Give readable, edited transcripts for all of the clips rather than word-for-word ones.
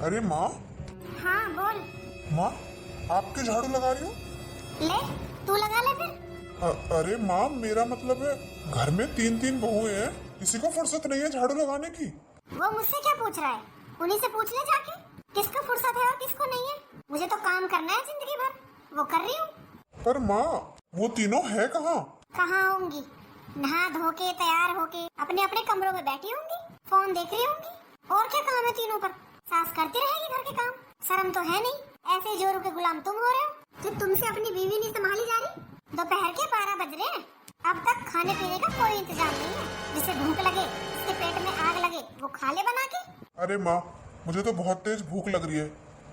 अरे माँ। हाँ बोल। माँ, आप क्यों झाड़ू लगा रही हो? ले, तू लगा ले फिर। अरे माँ, मेरा मतलब है घर में तीन तीन बहुएं हैं, किसी को फुर्सत नहीं है झाड़ू लगाने की। वो मुझसे क्या पूछ रहा है? उन्हीं से पूछ ले जाके, किसको फुर्सत है और किसको नहीं है। मुझे तो काम करना है जिंदगी भर, वो कर रही हूँ। पर माँ, वो तीनों है कहाँ? कहाँ होंगी? नहा धो के तैयार होके अपने अपने कमरों में बैठी होंगी, फोन देख रही होंगी। और क्या काम है तीनों पर? सास करती रहेगी घर के काम, शर्म तो है नहीं। ऐसे जोरों के गुलाम तुम हो रहे हो जो तुमसे अपनी बीवी नहीं संभाली जा रही। दोपहर के 12 बज रहे हैं, अब तक खाने पीने का कोई इंतजाम नहीं है। जिसे भूख लगे, जिसके पेट में आग लगे, वो खा ले बना के। अरे माँ, मुझे तो बहुत तेज भूख लग रही है,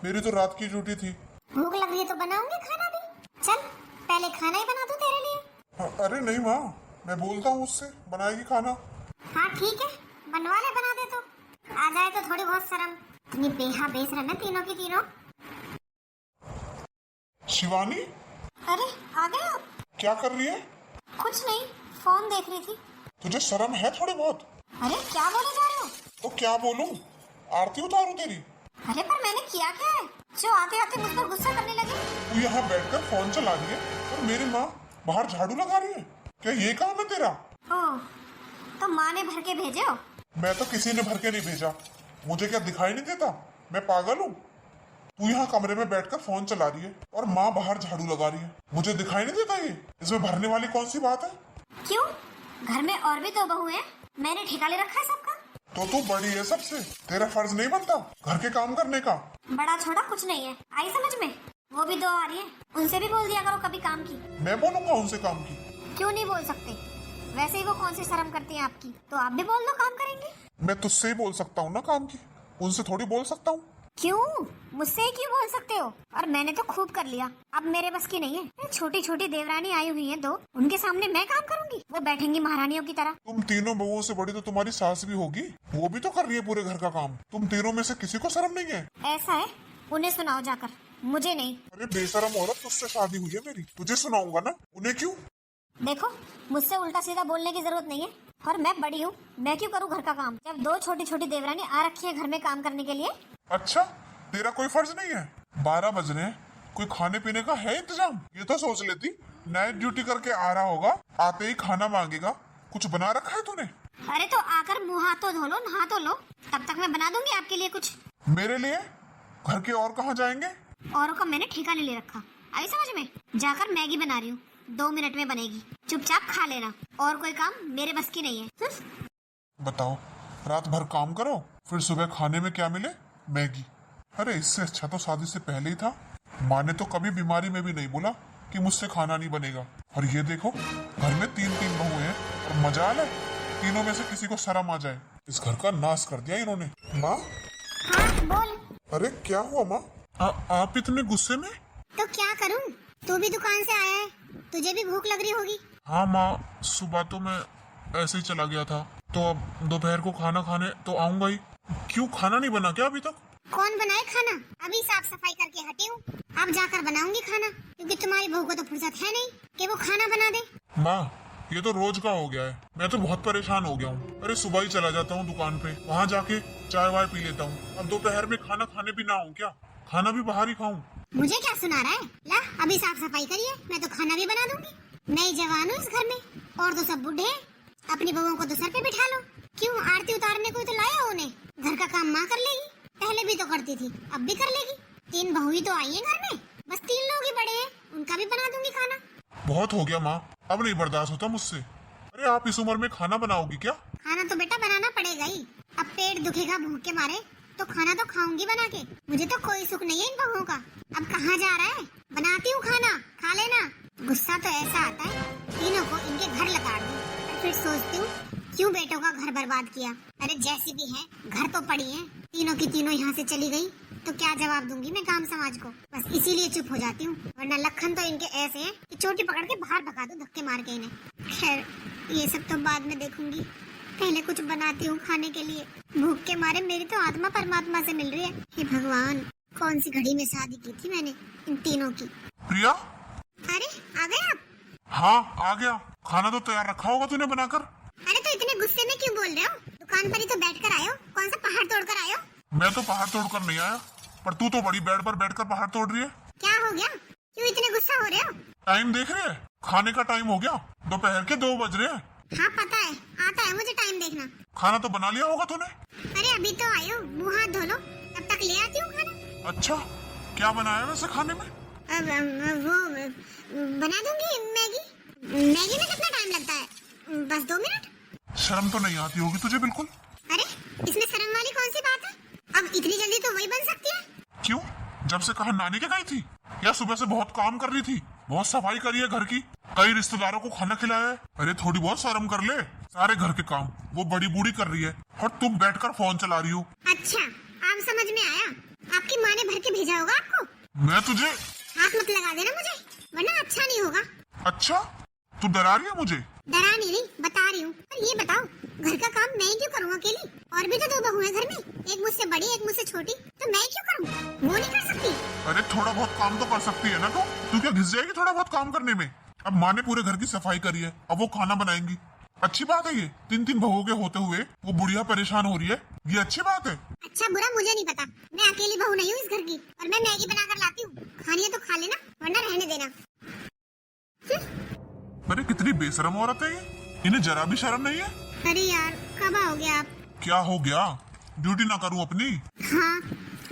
मेरी तो रात की ड्यूटी थी। भूख लग रही है तो बनाऊंगी खाना भी। चल पहले खाना ही बना दूं तेरे लिए। अरे नहीं माँ, मैं बोलता हूँ उससे, बनाएगी खाना। हाँ ठीक है, बनवा ले, बना दे तो। आ जाए तो थोड़ी बहुत शर्म। इतनी बेहा बेशरम है तीनों की तीनों। शिवानी, अरे आ गए आप? क्या कर रही है? कुछ नहीं, फोन देख रही थी। तुझे शर्म है थोड़ी बहुत? अरे क्या बोले जा रहे हो? तो क्या बोलूं? आरती उतारूं तेरी? अरे पर मैंने किया क्या है जो आते आते मुझ पर गुस्सा करने लगे? तू यहाँ बैठकर फोन चला रही है और मेरी माँ बाहर झाड़ू लगा रही है। क्या ये काम है तेरा? ओह, तो माँ ने भर के भेजे हो? मैं तो किसी ने भर के नहीं भेजा, मुझे क्या दिखाई नहीं देता? मैं पागल हूँ? तू यहाँ कमरे में बैठकर फोन चला रही है और माँ बाहर झाड़ू लगा रही है, मुझे दिखाई नहीं देता? ये इसमें भरने वाली कौन सी बात है? क्यों, घर में और भी तो बहू हैं, मैंने ठेका ले रखा है सबका। तो तू बड़ी है सबसे, तेरा फर्ज नहीं बनता घर के काम करने का? बड़ा छोटा कुछ नहीं है, आई समझ में? वो भी दो आ रही है, उनसे भी बोल दिया करो कभी काम की। मैं बोलूंगा उनसे काम की? क्यों नहीं बोल सकते? वैसे ही वो कौन सी शर्म करती हैं आपकी, तो आप भी बोल दो काम करेंगे। मैं तुझसे ही बोल सकता हूँ ना काम की, उनसे थोड़ी बोल सकता हूँ। क्यों, मुझसे ही क्यों बोल सकते हो? और मैंने तो खूब कर लिया, अब मेरे बस की नहीं है। छोटी छोटी देवरानी आई हुई है दो, उनके सामने मैं काम करूंगी? वो बैठेंगी महारानियों की तरह। तुम तीनों बहुओं से बड़ी तो तुम्हारी सास भी होगी, वो भी तो कर रही है पूरे घर का काम। तुम तीनों में से किसी को शर्म नहीं है? ऐसा है, उन्हें सुनाओ जाकर, मुझे नहीं। अरे बेशरम औरत, तुझसे शादी हुई है मेरी, तुझे सुनाऊंगा ना। उन्हें क्यों? देखो, मुझसे उल्टा सीधा बोलने की जरूरत नहीं है। और मैं बड़ी हूँ, मैं क्यों करूँ घर का काम, जब दो छोटी छोटी देवरानी आ रखी है घर में काम करने के लिए। अच्छा, तेरा कोई फर्ज नहीं है? 12 बज रहे हैं, कोई खाने पीने का है इंतजाम? ये तो सोच लेती, नाइट ड्यूटी करके आ रहा होगा, आते ही खाना मांगेगा। कुछ बना रखा है तूने? अरे तो आकर मुँह हाथ तो धो लो, नहा तो लो, तब तक मैं बना दूंगी आपके लिए कुछ। मेरे लिए? घर के और कहाँ जाएंगे? औरों का मैंने ठेका नहीं ले रखा, आई समझ में? जाकर मैगी बना रही हूँ, 2 मिनट में बनेगी, चुपचाप खा लेना। और कोई काम मेरे बस की नहीं है। बताओ, रात भर काम करो, फिर सुबह खाने में क्या मिले? मैगी। अरे इससे अच्छा तो शादी से पहले ही था। माँ ने तो कभी बीमारी में भी नहीं बोला कि मुझसे खाना नहीं बनेगा। और ये देखो, घर में तीन तीन बहू हैं और मजाल है तीनों में से किसी को शर्म आ जाए। इस घर का नाश कर दिया इन्होंने। माँ। हाँ बोल। अरे क्या हुआ माँ? आप इतने गुस्से में? तो क्या करूं, तू भी दुकान से आया है, तुझे भी भूख लग रही होगी। हाँ माँ, सुबह तो मैं ऐसे ही चला गया था, तो अब दोपहर को खाना खाने तो आऊंगा ही। क्यों, खाना नहीं बना क्या अभी तक? कौन बनाए खाना? अभी साफ सफाई करके हटी हूँ, अब जाकर बनाऊंगी खाना, क्योंकि तुम्हारी बहू को तो फुर्सत है नहीं कि वो खाना बना दे। माँ, ये तो रोज का हो गया है, मैं तो बहुत परेशान हो गया हूँ। अरे सुबह ही चला जाता हूँ दुकान पे, वहाँ जाके चाय वाय पी लेता हूँ। अब दोपहर में खाना खाने भी ना आऊँ क्या? खाना भी बाहर ही खाऊं? मुझे क्या सुना रहा है? ला, अभी साफ सफाई करिए, मैं तो खाना भी बना दूंगी। नई जवान हूँ इस घर में, और तो सब बूढ़े हैं। अपनी बहुओं को तो सर पे बिठा लो। क्यों, आरती उतारने को तो लाया हो उन्हें? घर का काम माँ कर लेगी, पहले भी तो करती थी, अब भी कर लेगी। 3 बहू ही तो आई है घर में, बस 3 लोग ही बड़े हैं, उनका भी बना दूंगी खाना। बहुत हो गया माँ, अब नहीं बर्दाश्त होता मुझसे। अरे आप इस उम्र में खाना बनाओगी क्या? खाना तो बेटा बनाना पड़ेगा ही, अब पेट दुखेगा भूख के मारे, तो खाना तो खाऊंगी बना के। मुझे तो कोई सुख नहीं है इन बहुओं का। अब कहाँ जा रहा है? बनाती हूँ खाना, खा लेना। गुस्सा तो ऐसा आता है, तीनों को इनके घर लगा दूं। फिर सोचती हूँ क्यों बेटों का घर बर्बाद किया। अरे जैसी भी है, घर तो पड़ी है, तीनों की तीनों यहाँ से चली गई तो क्या जवाब दूंगी मैं काम समाज को? बस इसीलिए चुप हो जाती हूँ, वरना लखन तो इनके ऐसे हैं कि चोटी पकड़ के बाहर भगा दो धक्के मार के इन्हें। खैर, ये सब तो बाद में देखूंगी, पहले कुछ बनाती हूँ खाने के लिए। भूख के मारे मेरी तो आत्मा परमात्मा से मिल रही है। हे भगवान, कौन सी घड़ी में शादी की थी मैंने इन तीनों की। प्रिया, अरे आ गए आप? हाँ आ गया। खाना तो तैयार रखा होगा तूने बनाकर। अरे तो इतने गुस्से में क्यों बोल रहे हो? दुकान पर ही तो बैठ कर आए हो, कौन सा पहाड़ तोड़ कर आए हो? मैं तो पहाड़ तोड़कर नहीं आया, पर तू तो बड़ी बेड पर बैठकर पहाड़ तोड़ रही है। क्या हो गया, क्यों इतने गुस्सा हो रहे हो? टाइम देख रही है, खाने का टाइम हो गया, दोपहर के 2 बज रहे हैं। हाँ पता है, आता है मुझे टाइम देखना। खाना तो बना लिया होगा तूने? अरे अभी तो आए हो, मुंह हाथ धो लो, तब तक ले आती हूँ खाना। अच्छा, क्या बनाया वैसे खाने में? अब वो बना दूंगी मैगी। मैगी में कितना टाइम लगता है? बस 2 मिनट। शर्म तो नहीं आती होगी तुझे बिल्कुल? अरे इसमें शर्म वाली कौन सी बात है? अब इतनी जल्दी तो वही बन सकती है। क्यों, जब से कहा नानी के गई थी, या सुबह से बहुत काम कर रही थी, बहुत सफाई करी है घर की, कई रिश्तेदारों को खाना खिलाया है। अरे थोड़ी बहुत शर्म कर ले, सारे घर के काम वो बड़ी बूढ़ी कर रही है और तुम बैठकर फोन चला रही हो। अच्छा, अब समझ में आया, आपकी माँ ने भर के भेजा होगा आपको। मैं तुझे हाथ मत लगा देना मुझे, वरना अच्छा नहीं होगा। अच्छा, तू डरा रही है मुझे? डरा नहीं रही, बता रही हूँ। पर ये बताओ, घर का काम मैं ही क्यों करूँ अकेली? और भी तो 2 बहू है घर में, एक मुझसे बड़ी एक मुझसे छोटी, तो मैं क्यों करूँ? वो नहीं कर सकती? अरे थोड़ा बहुत काम तो कर सकती है ना तू क्या घिस जाएगी थोड़ा बहुत काम करने में? अब माँ ने पूरे घर की सफाई करी है, अब वो खाना बनाएंगी। अच्छी बात है ये, 3-3 बहू के होते हुए वो बुढ़िया परेशान हो रही है, ये अच्छी बात है। अच्छा बुरा मुझे नहीं पता, मैं अकेली बहू नहीं हूँ इस घर की, और मैं मैगी बना कर लाती हूँ। खानी है तो खा लेना, वरना रहने देना। अरे कितनी बेशरम औरत है ये, इन्हें जरा भी शर्म नहीं है। अरे यार, कब आओगे आप? क्या हो गया, ड्यूटी ना करूं अपनी? हाँ,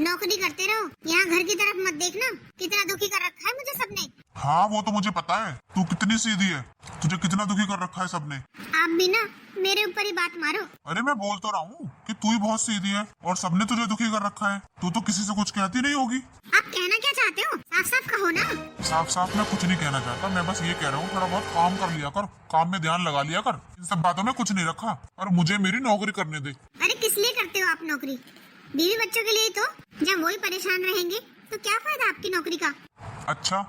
नौकरी करते रहो, यहाँ घर की तरफ मत देखना। कितना दुखी कर रखा है मुझे सबने। हाँ वो तो मुझे पता है, तू कितनी सीधी है, तुझे कितना दुखी कर रखा है सबने। आप भी ना मेरे ऊपर ही बात मारो। अरे मैं बोल तो रहा हूँ कि तू ही बहुत सीधी है और सबने तुझे दुखी कर रखा है। तू तो किसी से कुछ कहती नहीं होगी। आप कहना क्या चाहते हो? साफ साफ कहो ना। साफ साफ मैं कुछ नहीं कहना चाहता, मैं बस ये कह रहा हूँ थोड़ा बहुत काम कर लिया कर, काम में ध्यान लगा लिया कर। इन सब बातों में कुछ नहीं रखा, और मुझे मेरी नौकरी करने दे। अरे किस लिए करते हो आप नौकरी? बीवी बच्चों के लिए तो। जब वही परेशान रहेंगे तो क्या फायदा आपकी नौकरी का? अच्छा,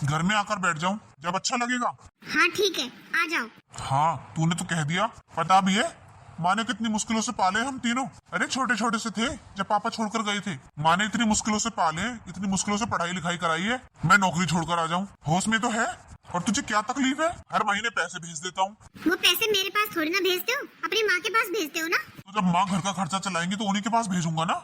घर में आकर बैठ जाऊं जब अच्छा लगेगा? हाँ ठीक है, आ जाओ। हाँ तूने तो कह दिया। पता भी है माँ ने कितनी मुश्किलों से पाले हम तीनों। अरे छोटे छोटे से थे जब पापा छोड़कर गए थे, माँ ने इतनी मुश्किलों से पाले, इतनी मुश्किलों से पढ़ाई लिखाई कराई है। मैं नौकरी छोड़कर आ जाऊँ? होश में तो है? और तुझे क्या तकलीफ है? हर महीने पैसे भेज देता हूँ। वो पैसे मेरे पास थोड़ी ना भेजते हो, अपनी माँ के पास भेजते हो ना। तो जब माँ घर का खर्चा चलाएंगी तो उन्हीं के पास भेजूंगा ना।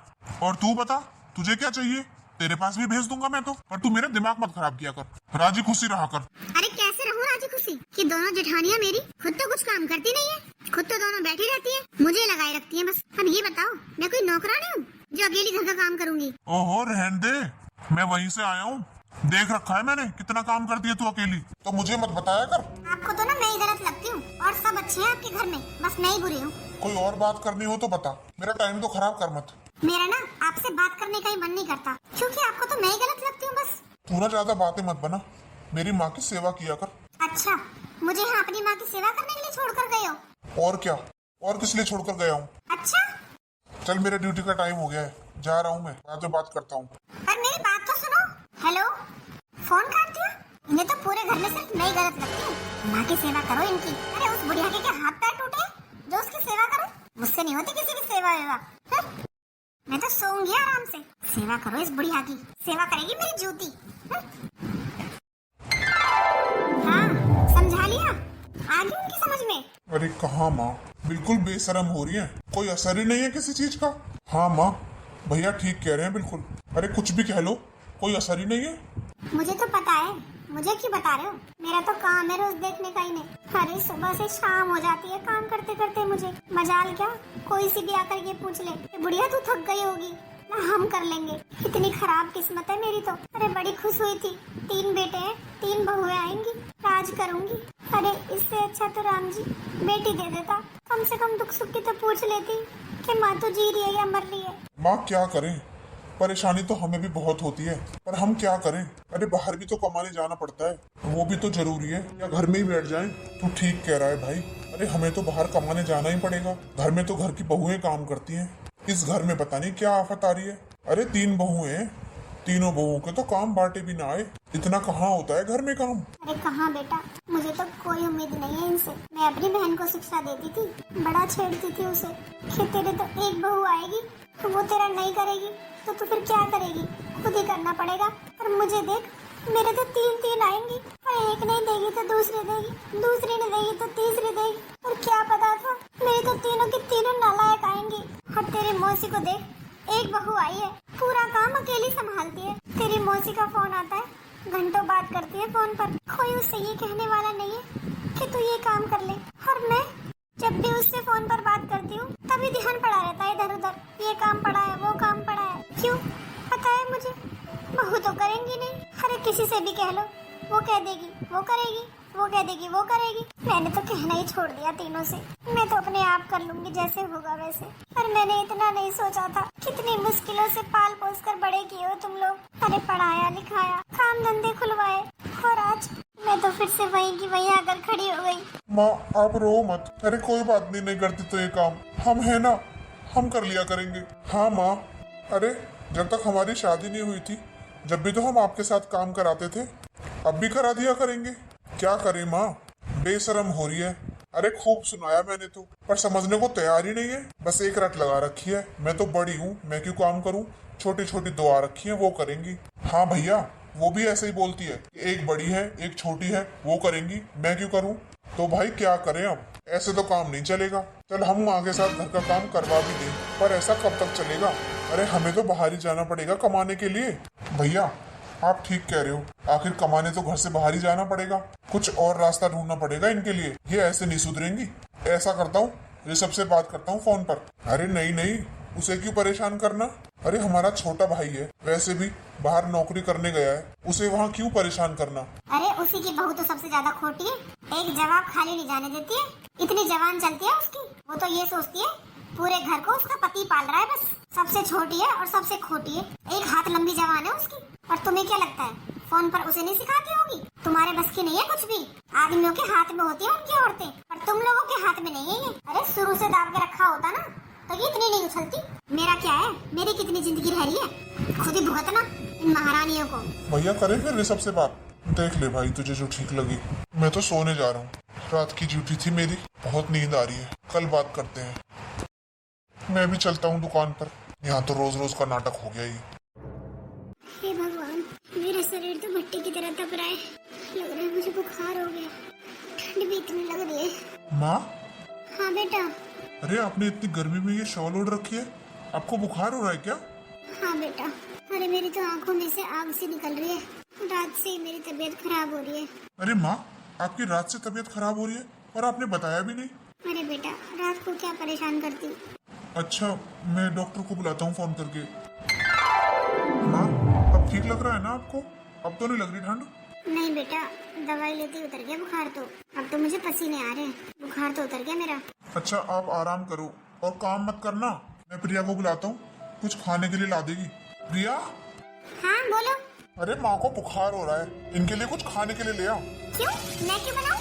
और तू बता, तुझे क्या चाहिए? तेरे पास भी भेज दूंगा मैं तो। पर तू मेरा दिमाग मत खराब किया कर, राजी खुशी रहा कर। अरे कैसे रहूं राजी खुशी कि दोनों जेठानियां मेरी खुद तो कुछ काम करती नहीं है, खुद तो दोनों बैठी रहती है, मुझे लगाए रखती है बस। अब ये बताओ, मैं कोई नौकरानी हूँ जो अकेली घर का काम करूंगी? ओहो रहन दे, मैं वहीं से आया हूँ, देख रखा है मैंने कितना काम करती है तू अकेली। तो मुझे मत बताया कर। आपको तो ना मैं ही गलत लगती हूँ, और सब अच्छे हैं आपके घर में, बस मैं ही बुरी हूँ। कोई और बात करनी हो तो बता, मेरा टाइम तो खराब कर मत। मेरा ना आपसे बात करने का ही मन नहीं करता, क्योंकि आपको तो मैं ही गलत लगती हूँ बस। तू ना ज्यादा बातें मत बना, मेरी माँ की सेवा किया कर। अच्छा, मुझे यहाँ अपनी माँ की सेवा करने के लिए छोड़कर गए हो? और क्या, और किस लिए छोड़कर गया हूँ? अच्छा, चल मेरे ड्यूटी का टाइम हो गया है, जा रहा हूँ मैं, बाद में बात करता हूँ। पर मेरी बात तो सुनो। हेलो, फोन काट दिया? इन्हें तो पूरे घर में सिर्फ मैं ही गलत लगती हूँ। माँ की सेवा करो इनकी। अरे उस बुढ़िया के क्या हाथ पैर टूटे जो उसकी सेवा करो? मुझसे नहीं होती किसी की सेवा वेवा। मैं तो सोऊंगी आराम से। सेवा करो इस बुढ़िया की, सेवा करेगी मेरी जूती। हाँ समझा लिया, आ गई उनकी समझ में। अरे कहाँ माँ, बिल्कुल बेशरम हो रही है, कोई असर ही नहीं है किसी चीज का। हाँ माँ, भैया ठीक कह रहे हैं बिल्कुल। अरे कुछ भी कह लो, कोई असर ही नहीं है। मुझे तो पता है, मुझे क्यों बता रहे हो? मेरा तो काम है रोज देखने का इन्हें। अरे सुबह से शाम हो जाती है काम करते करते मुझे। मजाल क्या, कोई सी भी आकर ये पूछ ले कि बुढ़िया तू थक गई होगी ना, हम कर लेंगे। इतनी खराब किस्मत है मेरी तो। अरे बड़ी खुश हुई थी, 3 बेटे हैं, 3 बहुएं आएंगी, राज करूंगी। अरे इससे अच्छा तो राम जी बेटी दे देता, कम से कम दुख सुख की तो पूछ लेती कि माँ तो जी रही है या मर रही है। माँ क्या करें, परेशानी तो हमें भी बहुत होती है, पर हम क्या करें। अरे बाहर भी तो कमाने जाना पड़ता है, वो भी तो जरूरी है, या घर में ही बैठ जाएं। तू ठीक कह रहा है भाई, अरे हमें तो बाहर कमाने जाना ही पड़ेगा। घर में तो घर की बहुएं काम करती हैं, इस घर में पता नहीं क्या आफत आ रही है। अरे 3 बहुएं हैं, तीनों बहुओं के तो काम बांटे भी ना आए, इतना कहाँ होता है घर में काम। अरे कहाँ बेटा, मुझे तो कोई उम्मीद नहीं है इनसे। मैं अपनी बहन को शिक्षा देती थी, बड़ा छेड़ती थी उसे कि तेरे तो एक बहू आएगी तो वो तेरा नहीं करेगी तो तू फिर क्या करेगी, खुद ही करना पड़ेगा। और मुझे देख, मेरे तो 3 आएंगी, और एक नहीं देगी तो दूसरी देगी, दूसरी नहीं देगी तो तीसरी देगी। और क्या पता था, मेरी तो तीनों की तीनों नालायक आएंगी। और तेरी मौसी को देख, एक बहू आई है, पूरा काम अकेली संभालती है। तेरी मौसी का फोन आता है, घंटों बात करती है फोन पर। कोई उससे ये कहने वाला नहीं है कि तू ये काम कर ले। और मैं जब भी उससे फोन पर बात करती हूँ तभी ध्यान पड़ा रहता है इधर उधर, ये काम पड़ा है, वो काम पड़ा है। क्यों? पता है मुझे, बहू तो करेंगी नहीं। अरे किसी से भी कह लो, वो कह देगी वो करेगी, वो कह देगी वो करेगी। मैंने तो कहना ही छोड़ दिया तीनों से, मैं तो अपने आप कर लूंगी जैसे होगा वैसे। पर मैंने इतना नहीं सोचा था, कितनी मुश्किलों से पाल पोस कर बड़े किए हो तुम लोग। अरे पढ़ाया लिखाया, काम धंधे खुलवाए, और आज मैं तो फिर से वहीं की वहीं आकर खड़ी हो गई। माँ आप रो मत। अरे कोई बात नहीं, नहीं करती तो ये काम हम है ना, हम कर लिया करेंगे। हाँ माँ, अरे जब तक हमारी शादी नहीं हुई थी, जब भी तो हम आपके साथ काम कराते थे, अब भी करा दिया करेंगे। क्या करें माँ, बेशरम हो रही है। अरे खूब सुनाया मैंने तो, पर समझने को तैयार ही नहीं है। बस एक रट लगा रखी है, मैं तो बड़ी हूँ, मैं क्यों काम करूँ। छोटी छोटी दुआ रखी है, वो करेंगी। हाँ भैया, वो भी ऐसे ही बोलती है, एक बड़ी है एक छोटी है, वो करेंगी, मैं क्यों करूँ। तो भाई क्या करें, अब ऐसे तो काम नहीं चलेगा। चल हम आगे साथ घर का काम करवा भी दें, पर ऐसा कब तक चलेगा। अरे हमें तो बाहर ही जाना पड़ेगा कमाने के लिए। भैया आप ठीक कह रहे हो, आखिर कमाने तो घर से बाहर ही जाना पड़ेगा। कुछ और रास्ता ढूंढना पड़ेगा इनके लिए, ये ऐसे नहीं सुधरेंगी। ऐसा करता हूँ, ऋषभ से बात करता हूँ फोन पर। अरे नहीं नहीं, उसे क्यों परेशान करना। अरे हमारा छोटा भाई है, वैसे भी बाहर नौकरी करने गया है, उसे वहाँ क्यों परेशान करना। अरे उसी की बहू तो सबसे ज्यादा खोटी है, एक जवाब खाली नहीं जाने देती है। इतनी जवान चलती है उसकी, वो तो ये सोचती है पूरे घर को उसका पति पाल रहा है बस। सबसे छोटी है और सबसे खोटी है, एक हाथ लंबी जवान है उसकी। और तुम्हें क्या लगता है, फोन पर उसे नहीं सिखाती होगी? तुम्हारे बस की नहीं है कुछ भी। आदमियों के हाथ में होती है उनकी औरतें, और तुम लोगों के हाथ में नहीं है ये। अरे शुरू से दाब के रखा होता ना तो ये इतनी नहीं उछलती। मेरा क्या है, मेरी कितनी जिंदगी रह रही है, खुद ही भुगतना इन महारानियों को। भैया करें फिर ऋषभ से बात। देख ले भाई, तुझे जो ठीक लगी। मैं तो सोने जा रहा हूँ, रात की ड्यूटी थी मेरी, बहुत नींद आ रही है, कल बात करते हैं। मैं भी चलता हूँ दुकान पर, यहाँ तो रोज रोज का नाटक हो गया ये। हे भगवान, मेरा शरीर तो मिट्टी की तरह तप रहा है। लग रहा है मुझे बुखार हो गया, ठंड भी इतनी लग रही है। माँ, हाँ बेटा। अरे आपने इतनी गर्मी में ये शॉल ओढ़ रखी है, आपको बुखार हो रहा है क्या। हाँ बेटा, अरे मेरी तो आंखों में से आग सी निकल रही है, रात से मेरी तबीयत खराब हो रही है। अरे माँ, आपकी रात से तबीयत खराब हो रही है और आपने बताया भी नहीं। अरे बेटा, रात को क्या परेशान करती हूँ। अच्छा, मैं डॉक्टर को बुलाता हूँ फोन करके। माँ, अब ठीक लग रहा है ना आपको, अब तो नहीं लग रही ठंड। नहीं बेटा, दवाई लेती उतर गया बुखार तो, अब तो मुझे पसीने आ रहे हैं, बुखार तो उतर गया मेरा। अच्छा आप आराम करो और काम मत करना, मैं प्रिया को बुलाता हूँ, कुछ खाने के लिए ला देगी। प्रिया। हाँ बोलो। अरे माँ को बुखार हो रहा है, इनके लिए कुछ खाने के लिए ले आओ। क्यों, मैं क्यों बनाऊं?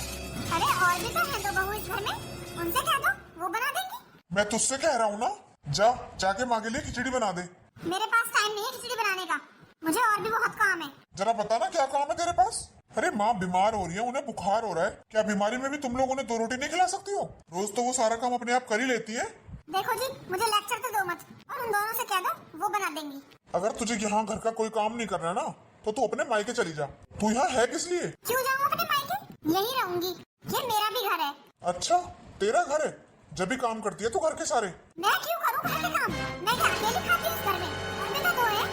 अरे और भी तो है दो बहू इस घर में, उनसे कह दो, वो बना देंगी। मैं तुझसे कह रहा हूँ ना, जाके माँ के लिए खिचड़ी बना दे। मेरे पास टाइम नहीं है खिचड़ी बनाने का, मुझे और भी बहुत काम है। जरा बता ना क्या काम है तेरे पास। अरे माँ बीमार हो रही है, उन्हें बुखार हो रहा है, क्या बीमारी में भी तुम लोग उन्हें 2 रोटी नहीं खिला सकती हो। रोज तो वो सारा काम अपने आप कर ही लेती है। देखो जी, मुझे लेक्चर तो दो मत, और उन दोनों से कह दो वो बना देंगी। अगर तुझे यहाँ घर का कोई काम नहीं करना ना, तो तू अपने मायके चली जा। तू यहाँ है किस लिए। क्यों जाऊँ अपने मायके, यही रहूंगी, ये मेरा भी घर है। अच्छा तेरा घर है, जब भी काम करती है तू घर के सारे। मैं क्यों करूँ घर के काम, मैं क्या अकेली खाती हूँ इस घर में, और भी तो दो है।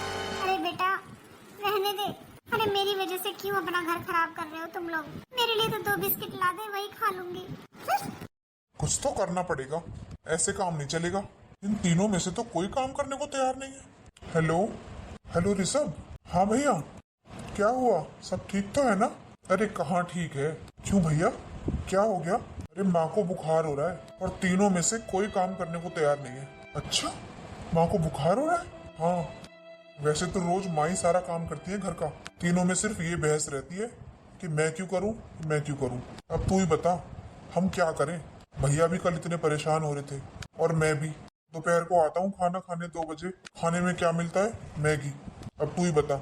अरे बेटा रहने दे, अरे मेरी वजह से क्यों अपना घर खराब कर रहे हो तुम लोग। मेरे लिए तो 2 बिस्किट ला दे, वही खा लूंगी। कुछ तो करना पड़ेगा, ऐसे काम नहीं चलेगा। इन तीनों में से तो कोई काम करने को तैयार नहीं है। Hello hello Rishabh. हाँ भैया, क्या हुआ, सब ठीक तो है ना। अरे कहाँ ठीक है, क्यों भैया क्या हो गया। अरे माँ को बुखार हो रहा है और तीनों में से कोई काम करने को तैयार नहीं है। अच्छा माँ को बुखार हो रहा है। हाँ वैसे तो रोज माँ ही सारा काम करती है घर का, तीनों में सिर्फ ये बहस रहती है कि मैं क्यों करूं मैं क्यों करूं। अब तू ही बता हम क्या करें। भैया भी कल इतने परेशान हो रहे थे और मैं भी। दोपहर को आता हूँ खाना खाने 2 बजे, खाने में क्या मिलता है, मैगी। अब तू ही बता।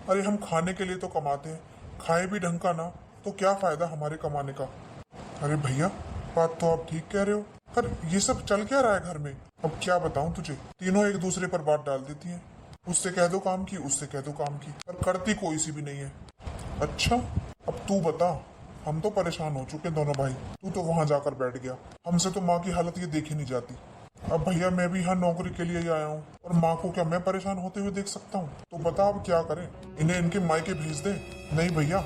अरे हम खाने के लिए तो कमाते हैं, खाए भी ढंग का ना तो क्या फायदा हमारे कमाने का। अरे भैया बात तो आप ठीक कह रहे हो, पर ये सब चल क्या रहा है घर में। अब क्या बताऊं तुझे, तीनों एक दूसरे पर बात डाल देती हैं। उससे कह दो काम की, उससे कह दो काम की, पर करती कोई सी भी नहीं है। अच्छा अब तू बता, हम तो परेशान हो चुके दोनों भाई, तू तो वहां जाकर बैठ गया। हमसे तो माँ की हालत ये देखी नहीं जाती। अब भैया मैं भी यहाँ नौकरी के लिए ही आया हूँ, और माँ को क्या मैं परेशान होते हुए देख सकता हूँ? तो बता अब क्या करें, इन्हें इनके मायके भेज दे? नहीं भैया,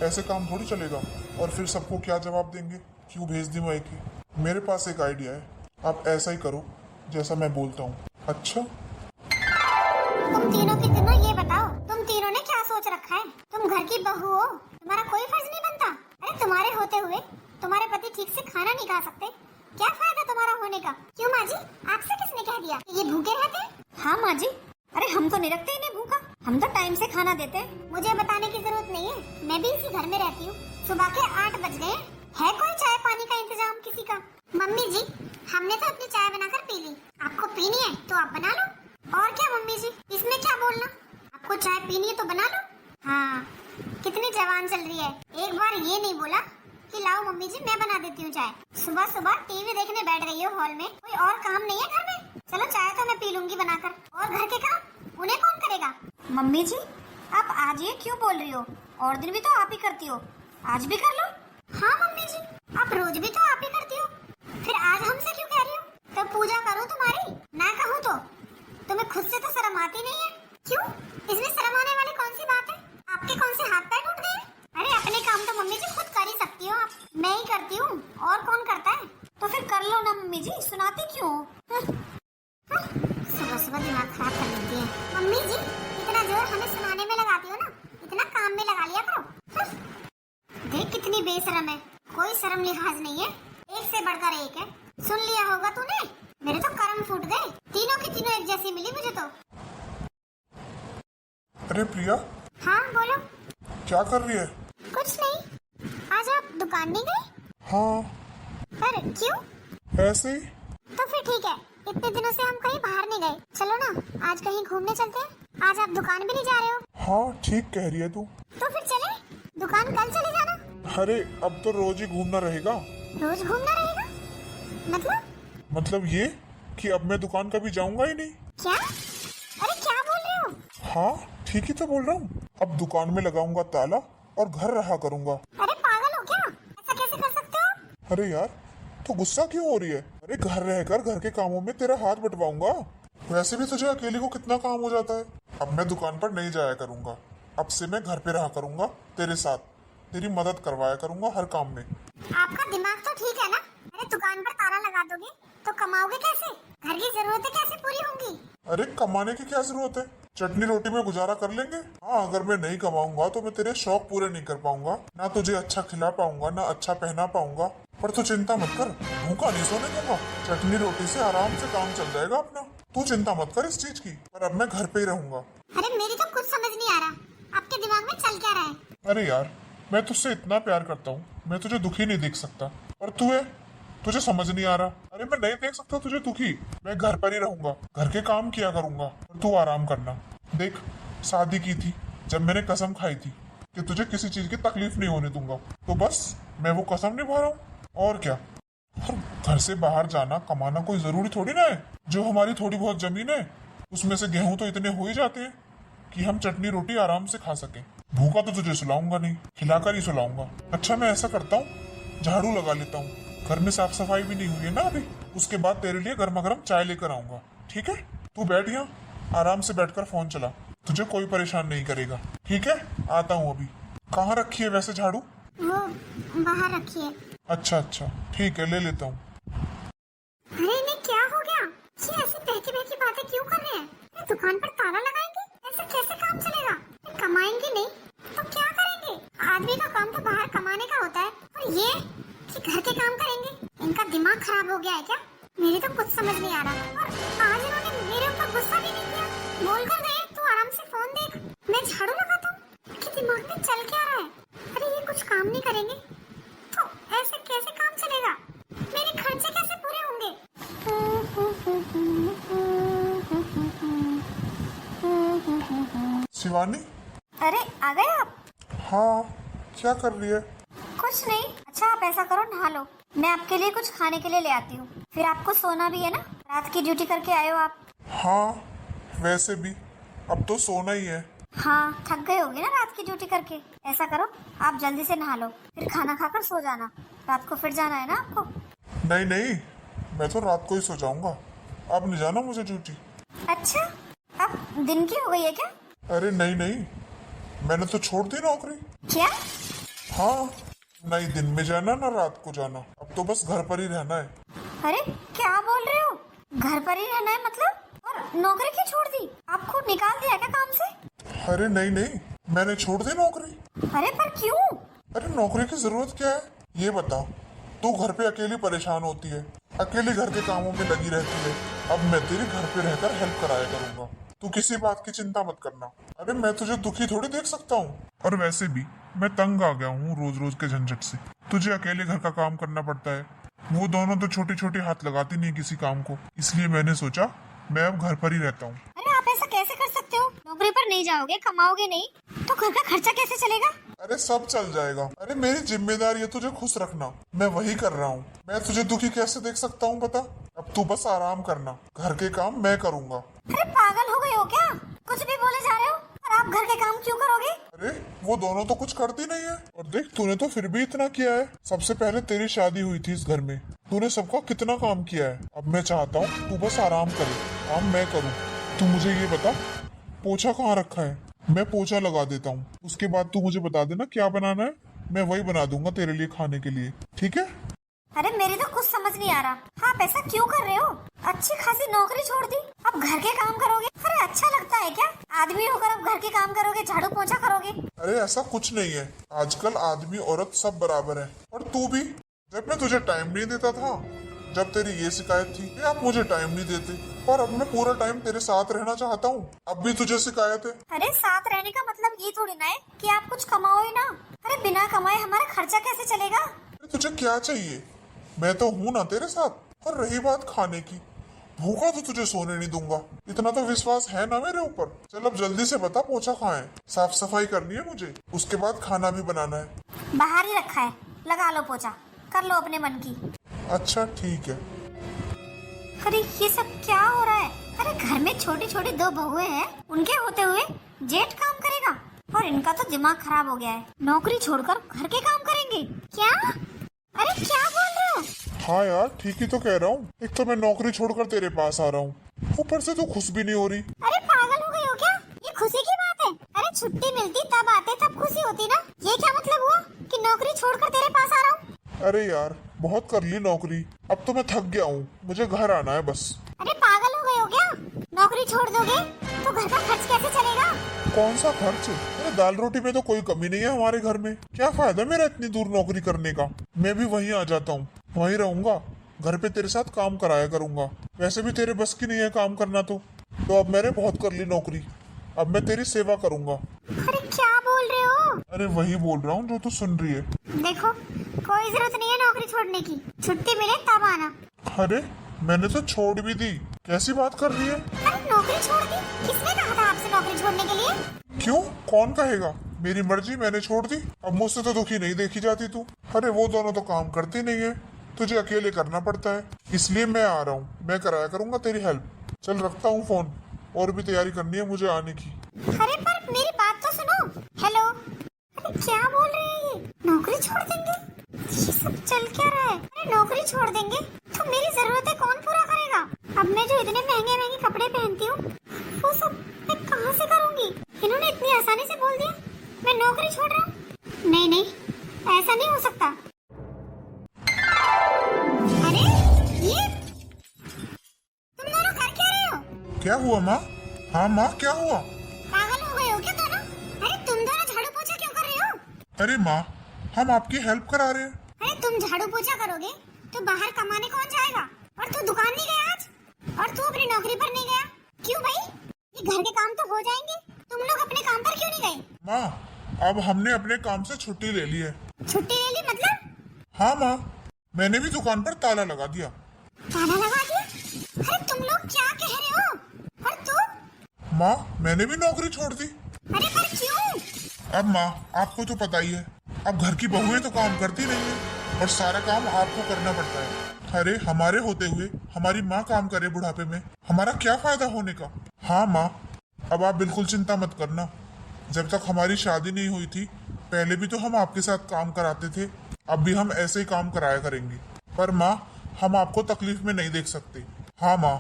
ऐसे काम थोड़ी चलेगा। और फिर सबको क्या जवाब देंगे, क्यों भेज दी मायके? मेरे पास एक आइडिया है, आप ऐसा ही करो जैसा मैं बोलता हूँ। अच्छा, तुम तीनों की तीनों ये बताओ, तुम तीनों ने क्या सोच रखा है? तुम घर की बहू हो, तुम्हारा कोई फर्ज नहीं बनता? अरे तुम्हारे होते हुए तुम्हारे पति ठीक से खाना नहीं खा सकते, क्या फायदा तुम्हारा होने का? क्यों माँ जी, आपसे किसने कह दिया कि ये भूखे रहते हैं? हाँ माँ जी, अरे हम तो नहीं रखते इन्हें भूखा, हम तो टाइम से खाना देते हैं। मुझे बताने की जरूरत नहीं है, मैं भी इसी घर में रहती हूँ। सुबह के 8 बज गए, है कोई चाय पानी का इंतजाम किसी का? मम्मी जी, हमने तो अपनी चाय बनाकर पी ली, आपको पीनी है तो आप बना लो। और क्या मम्मी जी, इसमें क्या बोलना, आपको चाय पीनी है तो बना लो। हाँ, कितनी जवान चल रही है, एक बार ये नहीं बोला कि लाओ मम्मी जी मैं बना देती हूँ चाय। सुबह सुबह टीवी देखने बैठ गई हो हॉल में, कोई और काम नहीं है घर में? चलो चाय तो मैं पी लूंगी बनाकर, और घर के काम उन्हें कौन करेगा? मम्मी जी, आप आज ये क्यों बोल रही हो? और दिन भी तो आप ही करती हो, आज भी कर लो। हाँ मम्मी जी, आप रोज भी तो आप ही करती हो, फिर आज हमसे क्यों कह रही हो? तो पूजा करूँ तुम्हारी, ना कहूँ तो? तुम्हें खुद से तो शर्म आती नहीं है, क्यों? इसमें शर्म आने वाली कौन सी बात है? आपके कौन से हाथ पैर टूट गए? अरे अपने काम तो मम्मी जी खुद कर ही सकती हो आप, मैं ही करती हूँ, और कौन करता है? तो फिर कर लो ना मम्मी जी, सुनाती क्यों? सुबह सुबह दिमाग खराब कर देती है मम्मी जी। इतना जोर हमें सुनाने में लगाती हो ना, इतना काम में लगा लिया करो। देख कितनी बेशरम है, कोई शर्म लिहाज नहीं है, एक से बढ़कर एक है। सुन लिया होगा तूने, मेरे तो कर्म फूट गए, तीनों की तीनों एक जैसी मिली मुझे तो। अरे प्रिया, हाँ बोलो। क्या कर रही है? कुछ नहीं, आज आप दुकान नहीं गए? हाँ, पर क्यों? ऐसे ही। तो फिर ठीक है, इतने दिनों से हम कहीं बाहर नहीं गए, चलो ना आज कहीं घूमने चलते हैं। आज आप दुकान भी नहीं जा रहे हो? हाँ ठीक कह रही है तू। तो फिर चले, दुकान कल चले जाना। अरे अब तो रोज ही घूमना रहेगा। रोज घूमना रहेगा मतलब ये कि अब मैं दुकान कभी जाऊंगा ही नहीं। क्या? अरे क्या बोल रहे हो? हाँ ठीक ही तो बोल रहा हूँ, अब दुकान में लगाऊंगा ताला और घर रहा करूंगा। अरे पागल हो क्या, ऐसा कैसे कर सकते हो? अरे यार, तो गुस्सा क्यों हो रही है? अरे घर रहकर घर के कामों में तेरा हाथ बंटवाऊंगा, वैसे भी तुझे अकेले को कितना काम हो जाता है। अब मैं दुकान पर नहीं जाया करूंगा, अब से मैं घर पे रहा करूंगा तेरे साथ, तेरी मदद करवाया करूंगा हर काम में। आपका दिमाग तो ठीक है ना? अरे दुकान पर ताला लगा दोगे तो कमाओगे कैसे? घर की जरूरतें कैसे पूरी होंगी? अरे कमाने की क्या जरूरत है, चटनी रोटी में गुजारा कर लेंगे। हाँ अगर मैं नहीं कमाऊंगा तो मैं तेरे शौक पूरे नहीं कर पाऊंगा, ना तुझे अच्छा खिला पाऊंगा, ना अच्छा पहना पाऊंगा। पर तू चिंता मत कर, भूखा नहीं सोने दूंगा, चटनी रोटी से आराम से काम चल जाएगा अपना। तू चिंता मत कर इस चीज की, पर अब मैं घर पे ही रहूंगा। अरे मेरी तो कुछ समझ नहीं आ रहा, आपके दिमाग में चल क्या रहा है? अरे यार, मैं तुझसे इतना प्यार करता हूँ, मैं तुझे दुखी नहीं देख सकता, और तुझे समझ नहीं आ रहा। अरे मैं नहीं देख सकता तुझे दुखी, मैं घर पर ही रहूंगा, घर के काम किया करूंगा और तू आराम करना। देख, शादी की थी जब मैंने कसम खाई थी कि तुझे किसी चीज की तकलीफ नहीं होने दूंगा, तो बस मैं वो कसम निभा रहा हूँ, और क्या। और घर से बाहर जाना कमाना कोई जरूरी थोड़ी ना है, जो हमारी थोड़ी बहुत जमीन है उसमें से गेहूं तो इतने हो ही जाते हैं कि हम चटनी रोटी आराम से खा सकें। भूखा तो तुझे सुलाऊंगा नहीं, खिलाकर ही सुलाऊंगा। अच्छा मैं ऐसा करता हूँ, झाड़ू लगा लेता हूँ, घर में साफ सफाई भी नहीं हुई है ना अभी, उसके बाद तेरे लिए गर्मा गर्म चाय लेकर आऊंगा, ठीक है? तू बैठ यहाँ, आराम से बैठकर फोन चला, तुझे कोई परेशान नहीं करेगा, ठीक है? आता हूँ अभी। कहाँ रखी है वैसे झाड़ू? वो बाहर रखिए। अच्छा अच्छा ठीक है, ले लेता हूँ। अरे इन्हें क्या हो गया, ये ऐसी बहकी बहकी बातें क्यों कर रहे हैं? ये दुकान पर ताला लगाएंगे, ऐसे कैसे काम चलेगा? ये कमाएंगे नहीं तो क्या करेंगे? आदमी का काम तो बाहर कमाने का होता है, और ये कि घर के काम करेंगे। इनका दिमाग खराब हो गया है क्या? मेरी तो कुछ समझ नहीं आ रहा। और आज इन्होंने मेरे ऊपर गुस्सा भी नहीं किया, बोल कर गए तू आराम से फोन देख, मैं झाड़ू लगाता हूँ। इनके दिमाग में चल क्या रहा है? अरे ये कुछ काम नहीं करेंगे तो ऐसे कैसे काम चलेगा? मेरे खर्चे कैसे पूरे होंगे? शिवानी, अरे आ गए आप? हाँ क्या कर रही है? कुछ नहीं। अच्छा आप ऐसा करो, नहा लो, मैं आपके लिए कुछ खाने के लिए ले आती हूँ, फिर आपको सोना भी है ना, रात की ड्यूटी करके आए हो आप। हाँ वैसे भी अब तो सोना ही है। हाँ थक गए होगे ना रात की ड्यूटी करके। ऐसा करो आप जल्दी से नहा लो, फिर खाना खाकर सो जाना, रात को फिर जाना है ना आपको। नहीं नहीं, मैं तो रात को ही सो जाऊंगा, अब नहीं जाना मुझे ड्यूटी। अच्छा, अब दिन की हो गई है क्या? अरे नहीं नहीं, मैंने तो छोड़ दी नौकरी। क्या? हाँ, नहीं दिन में जाना ना रात को जाना, अब तो बस घर पर ही रहना है। अरे क्या बोल रहे हो? घर पर ही रहना है मतलब? और नौकरी क्यों छोड़ दी? आपको निकाल दिया क्या काम से? अरे नहीं नहीं, मैंने छोड़ दी नौकरी। अरे पर क्यों? अरे नौकरी की जरूरत क्या है ये बता। तू घर पे अकेली परेशान होती है, अकेली घर के कामों में लगी रहती है। अब मैं तेरे घर पे रहकर हेल्प कराया करूंगा, तू किसी बात की चिंता मत करना। अरे मैं तुझे दुखी थोड़ी देख सकता हूँ, और वैसे भी मैं तंग आ गया हूँ रोज रोज के झंझट से। तुझे अकेले घर का काम करना पड़ता है, वो दोनों तो छोटी छोटी हाथ लगाती नहीं किसी काम को, इसलिए मैंने सोचा मैं अब घर पर ही रहता हूँ। अरे आप ऐसा कैसे कर सकते हो? नौकरी पर नहीं जाओगे, कमाओगे नहीं, तो घर का खर्चा कैसे चलेगा? अरे सब चल जाएगा। अरे मेरी जिम्मेदारी है तुझे खुश रखना, मैं वही कर रहा हूँ। मैं तुझे दुखी कैसे देख सकता हूँ बता। अब तू बस आराम करना, घर के काम मैं करूँगा। अरे पागल हो गए हो क्या? कुछ भी बोले जा रहे हो, और आप घर के काम क्यों करोगे? अरे वो दोनों तो कुछ करती नहीं है, और देख तूने तो फिर भी इतना किया है। सबसे पहले तेरी शादी हुई थी इस घर में, तूने सबका कितना काम किया है। अब मैं चाहता हूँ तू बस आराम करे, काम मैं करूँ। तू मुझे ये बता, पोछा कहाँ रखा है? मैं पोछा लगा देता हूँ, उसके बाद तू मुझे बता देना क्या बनाना है, मैं वही बना दूंगा तेरे लिए खाने के लिए, ठीक है? अरे मेरी तो कुछ समझ नहीं आ रहा, आप ऐसा क्यों कर रहे हो? अच्छी खासी नौकरी छोड़ दी, अब घर के काम करोगे? अरे अच्छा लगता है क्या? आदमी होकर अब घर के काम करोगे, झाड़ू पोछा करोगे? अरे ऐसा कुछ नहीं है, आजकल आदमी औरत सब बराबर है। और तू भी, जब मैं तुझे टाइम नहीं देता था, जब तेरी ये शिकायत थी कि आप मुझे टाइम नहीं देते, और अब मैं पूरा टाइम तेरे साथ रहना चाहता हूँ, अब भी तुझे शिकायत है। अरे साथ रहने का मतलब ये थोड़ी ना है कि आप कुछ कमाओ ही ना। अरे बिना कमाए हमारा खर्चा कैसे चलेगा? अरे तुझे क्या चाहिए, मैं तो हूँ ना तेरे साथ। और रही बात खाने की, भूखा तो तुझे सोने नहीं दूंगा, इतना तो विश्वास है ना मेरे ऊपर। चल अब जल्दी से बता पोछा कहाँ है, साफ सफाई करनी है मुझे, उसके बाद खाना भी बनाना है। बाहर ही रखा है, लगा लो पोछा, कर लो अपने मन की। अच्छा ठीक है। अरे ये सब क्या हो रहा है? अरे घर में छोटी छोटी दो बहुएं हैं, उनके होते हुए जेठ काम करेगा, और इनका तो दिमाग खराब हो गया है। नौकरी छोड़कर घर के काम करेंगे क्या? अरे क्या बोल रहे हो? हाँ यार ठीक ही तो कह रहा हूँ, एक तो मैं नौकरी छोड़कर तेरे पास आ रहा हूँ, ऊपर से तू खुश भी नहीं हो रही। अरे पागल हो गए हो क्या? ये खुशी की बात है? अरे छुट्टी मिलती तब आते, तब खुशी होती ना। ये क्या मतलब हुआ कि नौकरी छोड़कर तेरे पास आ रहा हूँ? अरे यार बहुत कर ली नौकरी, अब तो मैं थक गया हूँ, मुझे घर आना है बस। अरे पागल हो गए हो क्या? नौकरी छोड़ दोगे तो घर का खर्च कैसे चलेगा? कौन सा खर्च? अरे दाल रोटी में तो कोई कमी नहीं है हमारे घर में, क्या फायदा मेरा इतनी दूर नौकरी करने का। मैं भी वहीं आ जाता हूँ, वहीं रहूंगा, घर पे तेरे साथ काम कराया करूंगा। वैसे भी तेरे बस की नहीं है काम करना, तो अब मैंने बहुत कर ली नौकरी, अब मैं तेरी सेवा करूंगा। अरे क्या बोल रहे हो? अरे वही बोल रहा हूँ जो तू सुन रही है। देखो कोई जरूरत नहीं है नौकरी छोड़ने की, छुट्टी मिले तब आना। अरे मैंने तो छोड़ भी दी, कैसी बात कर रही है? अरे नौकरी छोड़ दी? किसने कहा था आपसे नौकरी छोड़ने के लिए? क्यों, कौन कहेगा? मेरी मर्जी, मैंने छोड़ दी। अब मुझसे तो दुखी नहीं देखी जाती तू। अरे वो दोनों तो काम करती नहीं है, तुझे अकेले करना पड़ता है, इसलिए मैं आ रहा हूँ, मैं कराया करूंगा तेरी हेल्प। चल रखता हूँ फोन, और भी तैयारी करनी है मुझे आने की। अरे पर मेरी बात तो सुनो। हेलो, अरे क्या बोल रहे हैं ये? नौकरी छोड़ देंगे? ये सब चल क्या रहा है? अरे नौकरी छोड़ देंगे तो मेरी जरूरतें कौन पूरा करेगा? अब मैं जो इतने महंगे महंगे कपड़े पहनती हूँ, वो सब मैं कहाँ से करूँगी? इन्होंने इतनी आसानी से बोल दिया मैं नौकरी छोड़ रहा हूँ। नहीं नहीं, ऐसा नहीं हो सकता। अरे ये तुम दोनों कर क्या रहे हो? क्या हुआ माँ? हाँ माँ क्या हुआ? पागल हो गए हो क्या दोनों? अरे तुम दोनों झाड़ू पोछा क्यों कर रहे हो? अरे माँ हम आपकी हेल्प करा रहे हैं। अरे तुम झाड़ू पोछा करोगे तो बाहर कमाने कौन जाएगा? और तू दुकान नहीं गया आज? और तू अपनी नौकरी पर नहीं गया? क्यों भाई? ये घर के काम तो हो जाएंगे, तुम लोग अपने काम पर क्यों नहीं गए? माँ अब हमने अपने काम से छुट्टी ले ली है। छुट्टी ले ली मतलब? हाँ माँ, मैंने भी दुकान पर ताला लगा दिया। ताला लगा दिया? अरे तुम लोग क्या कह रहे हो? और तू? माँ मैंने भी नौकरी छोड़ दी। अरे पर क्यों? अब माँ आपको तो पता ही है, अब घर की बहुएं तो काम करती नहीं है, और सारा काम आपको करना पड़ता है। अरे हमारे होते हुए हमारी माँ काम करे बुढ़ापे में, हमारा क्या फायदा होने का। हाँ माँ अब आप बिल्कुल चिंता मत करना, जब तक हमारी शादी नहीं हुई थी पहले भी तो हम आपके साथ काम कराते थे, अब भी हम ऐसे ही काम कराया करेंगे। पर माँ हम आपको तकलीफ में नहीं देख सकते। हाँ माँ।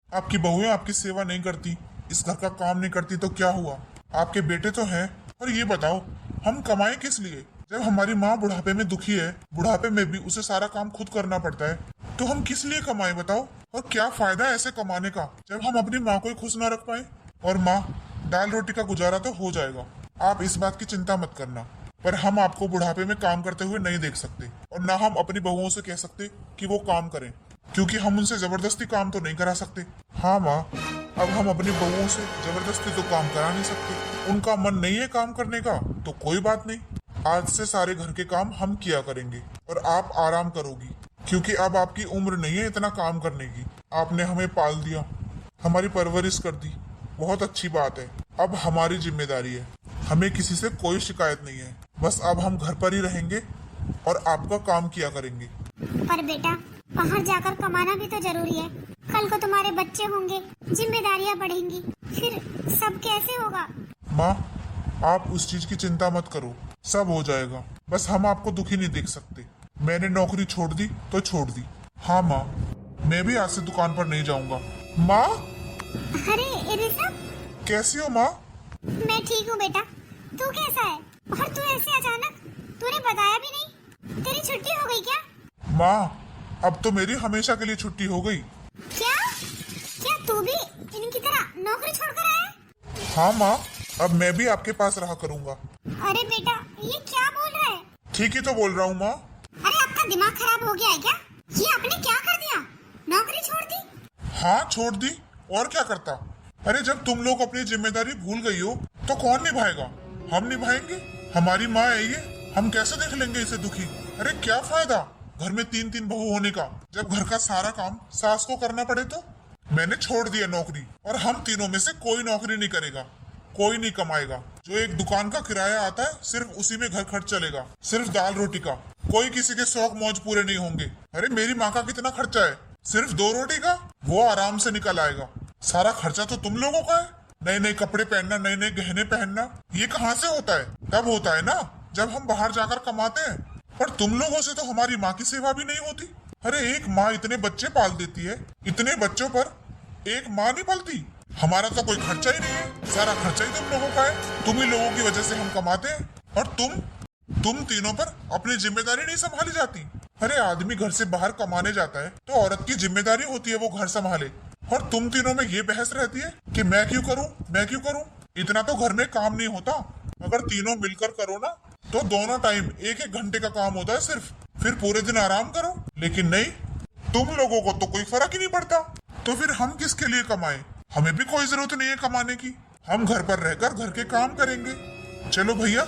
आपकी बहुएं आपकी सेवा नहीं करती, इस घर का काम नहीं करती तो क्या हुआ? आपके बेटे तो हैं। और ये बताओ, हम कमाएं किस लिए? जब हमारी माँ बुढ़ापे में दुखी है, बुढ़ापे में भी उसे सारा काम खुद करना पड़ता है, तो हम किस लिए कमाएं बताओ? और क्या फायदा ऐसे कमाने का जब हम अपनी माँ को ही खुश ना रख पाए? और माँ, दाल रोटी का गुजारा तो हो जाएगा, आप इस बात की चिंता मत करना। पर हम आपको बुढ़ापे में काम करते हुए नहीं देख सकते, और ना हम अपनी बहुओं से कह सकते कि वो काम करें, क्योंकि हम उनसे जबरदस्ती काम तो नहीं करा सकते। हाँ माँ, अब हम अपनी बहुओं से जबरदस्ती तो काम करा नहीं सकते। उनका मन नहीं है काम करने का तो कोई बात नहीं, आज से सारे घर के काम हम किया करेंगे और आप आराम करोगी, क्योंकि अब आपकी उम्र नहीं है इतना काम करने की। आपने हमें पाल दिया, हमारी परवरिश कर दी, बहुत अच्छी बात है। अब हमारी जिम्मेदारी है, हमें किसी से कोई शिकायत नहीं है। बस अब हम घर पर ही रहेंगे और आपका काम किया करेंगे। पर बेटा, बाहर जाकर कमाना भी तो जरूरी है। कल को तुम्हारे बच्चे होंगे, जिम्मेदारियां बढ़ेंगी, फिर सब कैसे होगा? माँ, आप उस चीज की चिंता मत करो, सब हो जाएगा। बस हम आपको दुखी नहीं देख सकते। मैंने नौकरी छोड़ दी तो छोड़ दी। हाँ माँ, मैं भी आज से दुकान पर नहीं जाऊंगा। माँ, अरे ऋषभ, कैसी हो माँ? मैं ठीक हूँ बेटा, तू कैसा है? और तू ऐसे अचानक, तूने बताया भी नहीं। तेरी छुट्टी हो गई क्या? माँ, अब तो मेरी हमेशा के लिए छुट्टी हो गई। क्या क्या तू भी इनकी तरह नौकरी छोड़कर आया है? हाँ माँ, अब मैं भी आपके पास रहा करूंगा। अरे बेटा, ये क्या बोल रहा है? ठीक ही तो बोल रहा हूँ माँ। अरे आपका दिमाग खराब हो गया है क्या? ये आपने क्या कर दिया? नौकरी छोड़ दी? हाँ, छोड़ दी, और क्या करता? अरे जब तुम लोग अपनी जिम्मेदारी भूल गई हो तो कौन निभाएगा? हम निभाएंगे, हमारी माँ है ये, हम कैसे देख लेंगे इसे दुखी? अरे क्या फायदा घर में 3-3 बहू होने का, जब घर का सारा काम सास को करना पड़े तो? मैंने छोड़ दिया नौकरी, और हम तीनों में से कोई नौकरी नहीं करेगा, कोई नहीं कमाएगा। जो एक दुकान का किराया आता है, सिर्फ उसी में घर खर्च चलेगा, सिर्फ दाल रोटी का। कोई किसी के शौक मौज पूरे नहीं होंगे। अरे मेरी माँ का कितना खर्चा है, सिर्फ 2 रोटी का, वो आराम से निकल आएगा। सारा खर्चा तो तुम लोगों का है। नए नए कपड़े पहनना, नए नए गहने पहनना, ये कहाँ से होता है? तब होता है ना जब हम बाहर जाकर कमाते हैं। पर तुम लोगों से तो हमारी माँ की सेवा भी नहीं होती। अरे एक माँ इतने बच्चे पाल देती है, इतने बच्चों पर एक माँ नहीं पलती। हमारा तो कोई खर्चा ही नहीं है, सारा खर्चा ही तुम लोगों का है। तुम ही लोगों की वजह से हम कमाते हैं, और तुम तीनों पर अपनी जिम्मेदारी नहीं संभाली जाती। अरे आदमी घर से बाहर कमाने जाता है तो औरत की जिम्मेदारी होती है वो घर संभाले, और तुम तीनों में ये बहस रहती है कि मैं क्यों करूं, मैं क्यों करूं। इतना तो घर में काम नहीं होता। अगर तीनों मिलकर करो ना तो दोनों टाइम 1-1 घंटे का काम होता है सिर्फ, फिर पूरे दिन आराम करो। लेकिन नहीं, तुम लोगों को तो कोई फर्क ही नहीं पड़ता। तो फिर हम किसके लिए कमाएं? हमें भी कोई जरूरत नहीं है कमाने की, हम घर पर रहकर घर के काम करेंगे। चलो भैया,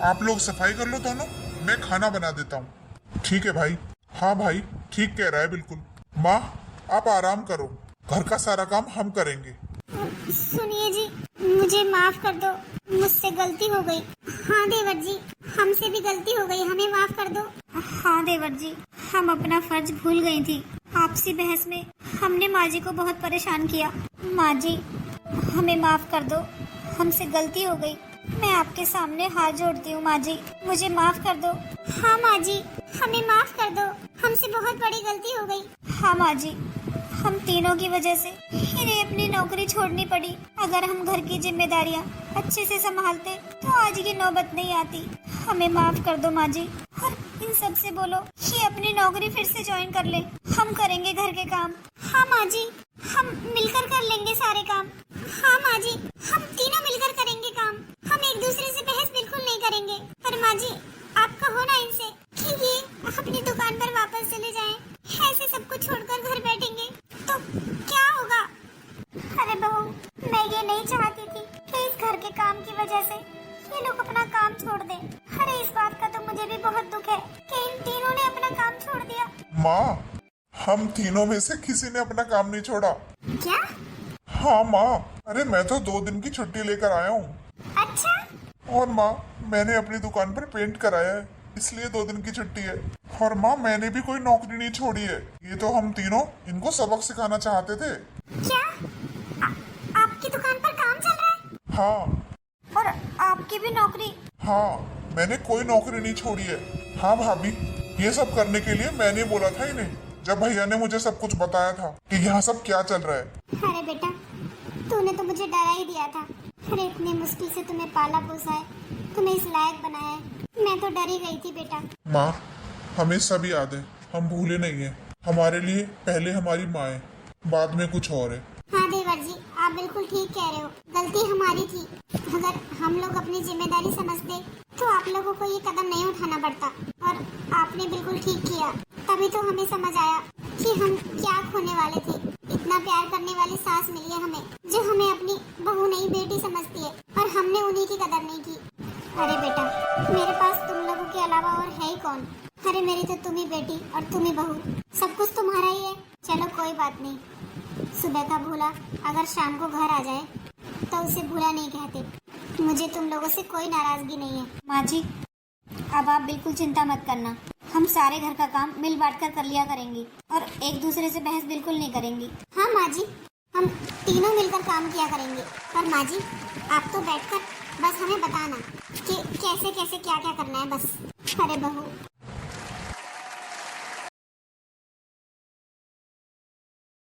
आप लोग सफाई कर लो दोनों, मैं खाना बना देता हूँ। ठीक है भाई। हाँ भाई, ठीक कह रहा है बिल्कुल। माँ, आप आराम करो, घर का सारा काम हम करेंगे। सुनिए जी, मुझे माफ कर दो, मुझसे गलती हो गई। हाँ देवर जी, हमसे भी गलती हो गई, हमें माफ कर दो। हाँ देवर जी, हम अपना फर्ज भूल गई थी। आपसी बहस में हमने माँ जी को बहुत परेशान किया। माँ जी, हमें माफ कर दो, हमसे गलती हो गई। मैं आपके सामने हाथ जोड़ती हूँ माँ जी, मुझे माफ कर दो। हाँ माँ जी, हमें माफ कर दो, हमसे बहुत बड़ी गलती हो गई। हाँ माँ जी, हम तीनों की वजह से इन्हें अपनी नौकरी छोड़नी पड़ी। अगर हम घर की जिम्मेदारियाँ अच्छे से संभालते तो आज की नौबत नहीं आती। हमें माफ कर दो माँ जी, और इन सब से बोलो कि अपनी नौकरी फिर से ज्वाइन कर ले, हम करेंगे घर के काम। हाँ माँ जी, हम मिलकर कर लेंगे सारे काम। हाँ माँ जी, हम तीनों मिलकर करेंगे काम, हम एक दूसरे से बहस बिल्कुल नहीं करेंगे। पर माँ जी, आपका होना इनसे कि ये अपनी दुकान पर वापस चले जाएं, ऐसे सब कुछ छोड़कर घर बैठेंगे तो क्या होगा? अरे बहू, मैं ये नहीं चाहती थी कि इस घर के काम की वजह से ये लोग अपना काम छोड़ दें। अरे इस बात का तो मुझे भी बहुत दुख है कि इन तीनों ने अपना काम छोड़ दिया। माँ, हम तीनों में से किसी ने अपना काम नहीं छोड़ा। क्या? हाँ माँ, अरे मैं तो 2 दिन की छुट्टी लेकर आया हूँ। अच्छा? और माँ, मैंने अपनी दुकान पर पेंट कराया है, इसलिए 2 दिन की छुट्टी है। और माँ, मैंने भी कोई नौकरी नहीं छोड़ी है, ये तो हम तीनों इनको सबक सिखाना चाहते थे। क्या? आपकी दुकान पर काम चल रहा है? हाँ। और आपकी भी नौकरी? हाँ, मैंने कोई नौकरी नहीं छोड़ी है। हाँ भाभी, ये सब करने के लिए मैंने बोला था इन्हें, जब भैया ने मुझे सब कुछ बताया था कि यहाँ सब क्या चल रहा है। तूने तो मुझे डरा ही दिया था। अरे इतनी मुश्किल से तुम्हें पाला पोसा है, तुम्हें इस लायक बनाया है, मैं तो डर ही गई थी बेटा। माँ, हमें सब याद है, हम भूले नहीं है। हमारे लिए पहले हमारी माँ है, बाद में कुछ और है। हाँ देवर जी, आप बिल्कुल ठीक कह रहे हो, गलती हमारी थी। अगर हम लोग अपनी जिम्मेदारी समझते तो आप लोगों को ये कदम नहीं उठाना पड़ता, और आपने बिल्कुल ठीक किया। तभी तो हमें समझ आया कि हम क्या खोने वाले थे। इतना प्यार करने वाली सास मिली है हमें, जो हमें अपनी बहू नहीं बेटी समझती है, और हमने उन्हीं की कदर नहीं की। अरे बेटा, मेरे पास तुम लोगों के अलावा और है ही कौन। अरे मेरी तो तुम ही बेटी और तुम ही बहू, सब कुछ तुम्हारा ही है। चलो कोई बात नहीं, सुबह का भूला अगर शाम को घर आ जाए तो उसे भूला नहीं कहते। मुझे तुम लोगों से कोई नाराजगी नहीं है। माँ जी, अब आप बिल्कुल चिंता मत करना, हम सारे घर का काम मिल बांट कर लिया करेंगे और एक दूसरे से बहस बिल्कुल नहीं करेंगे। हाँ माँ जी, हम तीनों मिलकर काम किया करेंगे। और माँ जी, आप तो बैठकर बस हमें बताना कि कैसे कैसे क्या क्या करना है बस। अरे बहू,